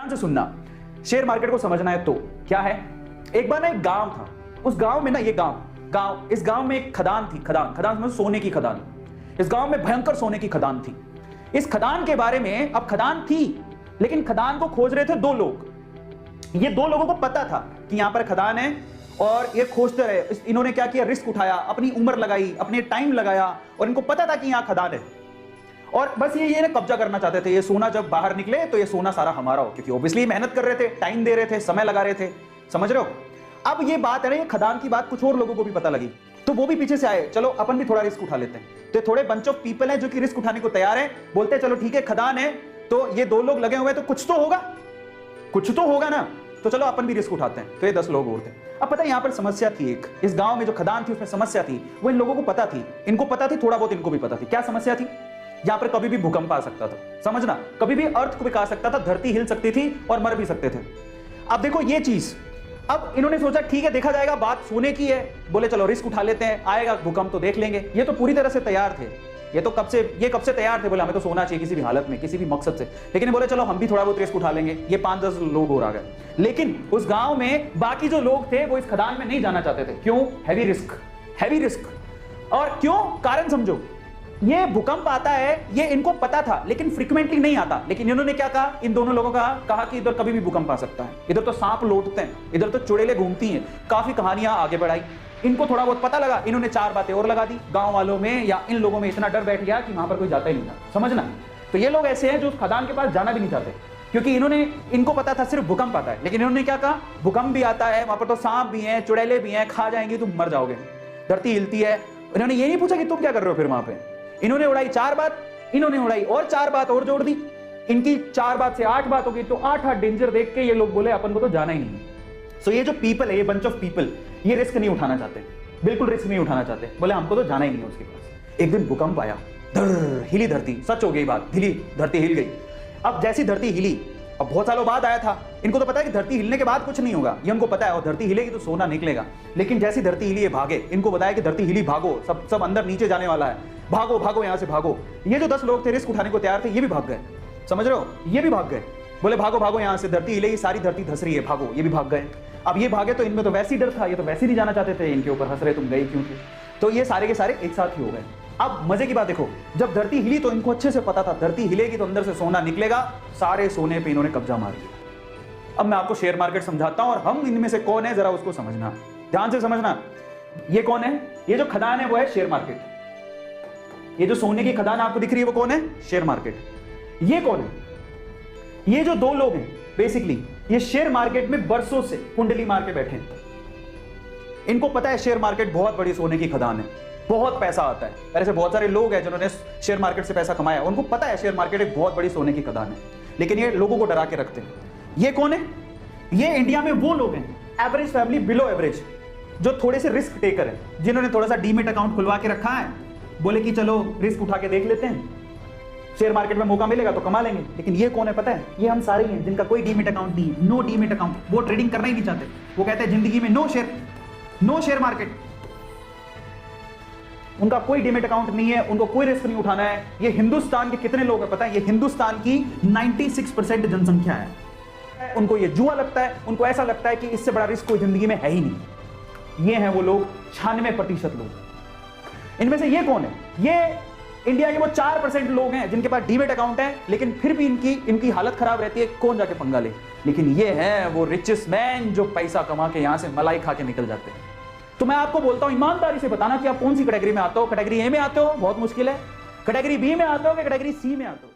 ध्यान से सुनना, शेयर मार्केट को समझना है तो क्या है। एक बार ना एक गांव था, उस गांव में ना इस गांव में एक खदान थी। खदान मतलब सोने की खदान। इस गांव में भयंकर सोने की खदान थी। इस खदान के बारे में, अब खदान थी लेकिन खदान को खोज रहे थे दो लोग। ये दो लोगों को पता था कि यहां पर खदान है और ये खोजते रहे। इन्होंने क्या किया, रिस्क उठाया, अपनी उम्र लगाई, अपने टाइम लगाया और इनको पता था कि यहां खदान है और बस ये ना कब्जा करना चाहते थे। ये सोना जब बाहर निकले तो ये सोना सारा हमारा हो, क्योंकि ऑब्वियसली मेहनत कर रहे थे, टाइम दे रहे थे, समय लगा रहे थे। समझ रहे हो। अब ये बात है ना, ये खदान की बात कुछ और लोगों को भी पता लगी तो वो भी पीछे से आए, चलो अपन भी थोड़ा रिस्क उठा लेते हैं। तो थोड़े बंच ऑफ पीपल हैं जो कि रिस्क उठाने को तैयार हैं। बोलते हैं चलो ठीक है, खदान है तो ये दो लोग लगे हुए हैं तो कुछ तो होगा ना, तो चलो अपन भी रिस्क उठाते हैं। तो ये 10 लोग और थे। अब पता है यहां पर समस्या थी एक, इस गांव में जो खदान थी उसमें समस्या थी। वो इन लोगों को पता थी, इनको पता थी, थोड़ा बहुत इनको भी पता थी। क्या समस्या थी, यहां पर कभी भी भूकंप आ सकता था। समझना, कभी भी अर्थ को आ सकता था, धरती हिल सकती थी और मर भी सकते थे। अब देखो ये चीज, अब इन्होंने सोचा ठीक है देखा जाएगा, बात सोने की है, बोले चलो रिस्क उठा लेते हैं, आएगा भूकंप तो देख लेंगे। ये तो पूरी तरह से तैयार थे, ये कब से तैयार थे, बोले हमें तो सोना चाहिए किसी भी हालत में, किसी भी मकसद से। लेकिन बोले चलो हम भी थोड़ा बहुत रिस्क उठा लेंगे। ये 5-10 लोग और आ गए। लेकिन उस गांव में बाकी जो लोग थे वो इस खदान में नहीं जाना चाहते थे। क्यों? Heavy risk. और क्यों, कारण समझो। ये भूकंप आता है ये इनको पता था लेकिन फ्रीक्वेंटली नहीं आता। लेकिन इन्होंने क्या कहा, इन दोनों लोगों का कहा कि इधर कभी भी भूकंप आ सकता है, इधर तो सांप लौटते हैं, इधर तो चुड़ैलें घूमती हैं। काफी कहानियां आगे बढ़ाई, इनको थोड़ा बहुत पता लगा, इन्होंने 4 बातें और लगा दी। गांव वालों में या इन लोगों में इतना डर बैठ गया कि वहां पर कोई जाता ही नहीं था। समझना, तो ये लोग ऐसे हैं जो खदान के पास जाना भी नहीं चाहते, क्योंकि इनको पता था सिर्फ भूकंप आता है। लेकिन इन्होंने क्या कहा, भूकंप भी आता है, वहां पर तो सांप भी हैं, चुड़ैलें भी हैं, खा जाएंगी, तुम मर जाओगे, धरती हिलती है। इन्होंने ये नहीं पूछा कि तुम क्या कर रहे हो फिर वहां पे। इन्होंने उड़ाई 4 बात, इन्होंने उड़ाई और 4 बात और जोड़ दी। इनकी 4 बात से 8 बात हो गई। तो 8 डेंजर देख के ये लोग बोले अपन को तो जाना ही नहीं है। सो ये जो पीपल है, ये बंच ऑफ पीपल, ये रिस्क नहीं उठाना चाहते, बिल्कुल रिस्क नहीं उठाना चाहते। बोले हमको तो जाना ही नहीं है उसके पास। एक दिन भूकंप आया, हिली धरती, सच हो गई बात, धरती हिल गई। अब जैसी धरती हिली, अब बहुत सालों बाद आया था, इनको तो पता है कि धरती हिलने के बाद कुछ नहीं होगा, ये उनको पता है, और धरती हिलेगी तो सोना निकलेगा। लेकिन जैसी धरती हिली ये भागे, इनको बताया कि धरती हिली, भागो, सब अंदर नीचे जाने वाला है, भागो यहां से भागो। ये जो 10 लोग थे रिस्क उठाने को तैयार थे, ये भी भाग गए। समझ रहे हो, ये भी भाग गए। बोले भागो यहां से, धरती हिलेगी, सारी धरती धस रही है, भागो। ये भी भाग गए। अब ये भागे तो इनमें तो वैसे ही डर था, ये तो वैसे नहीं जाना चाहते थे, इनके ऊपर हंस रहे तुम गए क्यों थे। तो ये सारे के सारे एक साथ ही हो गए। अब मजे की बात देखो, जब धरती हिली तो इनको अच्छे से पता था धरती हिलेगी तो अंदर से सोना निकलेगा। सारे सोने पे इन्होंने कब्जा मार लिया। अब मैं आपको शेयर मार्केट समझाता हूं और हम इनमें से कौन है जरा उसको समझना, ध्यान से समझना। ये कौन है, ये जो खदान है वो है शेयर मार्केट। ये जो सोने की खदान आपको दिख रही है वो कौन है, शेयर मार्केट। ये कौन है, ये जो 2 लोग हैं बेसिकली, ये शेयर मार्केट में बरसों से कुंडली मार के बैठे हैं। इनको पता है शेयर मार्केट बहुत बड़ी सोने की खदान है, बहुत पैसा आता है। ऐसे बहुत सारे लोग हैं जिन्होंने शेयर मार्केट से पैसा कमाया, उनको पता है शेयर मार्केट एक बहुत बड़ी सोने की खदान है। लेकिन ये लोगों को डरा के रखते हैं। ये कौन है, ये इंडिया में वो लोग हैं, एवरेज फैमिली, बिलो एवरेज, जो थोड़े से रिस्क टेकर है, जिन्होंने थोड़ा सा डीमेट अकाउंट खुलवा के रखा है। बोले कि चलो रिस्क उठा के देख लेते हैं, शेयर मार्केट में मौका मिलेगा तो कमा लेंगे। लेकिन ये कौन है पता है, ये हम सारे हैं जिनका कोई डीमेट अकाउंट नहीं, नो डीमेट अकाउंट। वो ट्रेडिंग करना ही नहीं चाहते, वो कहते हैं जिंदगी में नो शेयर मार्केट। उनका कोई डीमेट अकाउंट नहीं है, उनको कोई रिस्क नहीं उठाना है। ये हिंदुस्तान के कितने लोग हैं पता है, ये हिंदुस्तान की 96% जनसंख्या है। उनको ये जुआ लगता है, उनको ऐसा लगता है कि इससे बड़ा रिस्क कोई जिंदगी में है ही नहीं। ये हैं वो लोग, 96% लोग। इनमें से ये कौन है, ये इंडिया के वो 4% लोग हैं जिनके पास डीमेट अकाउंट है, लेकिन फिर भी इनकी हालत खराब रहती है, कौन जाके पंगा ले। लेकिन ये हैं वो रिचेस्ट मैन जो पैसा कमा के यहां से मलाई खा के निकल जाते हैं। तो मैं आपको बोलता हूं ईमानदारी से बताना कि आप कौन सी कैटेगरी में आते हो। कैटेगरी ए में आते हो, बहुत मुश्किल है। कैटेगरी बी में आते हो कि कैटेगरी सी में आते हो।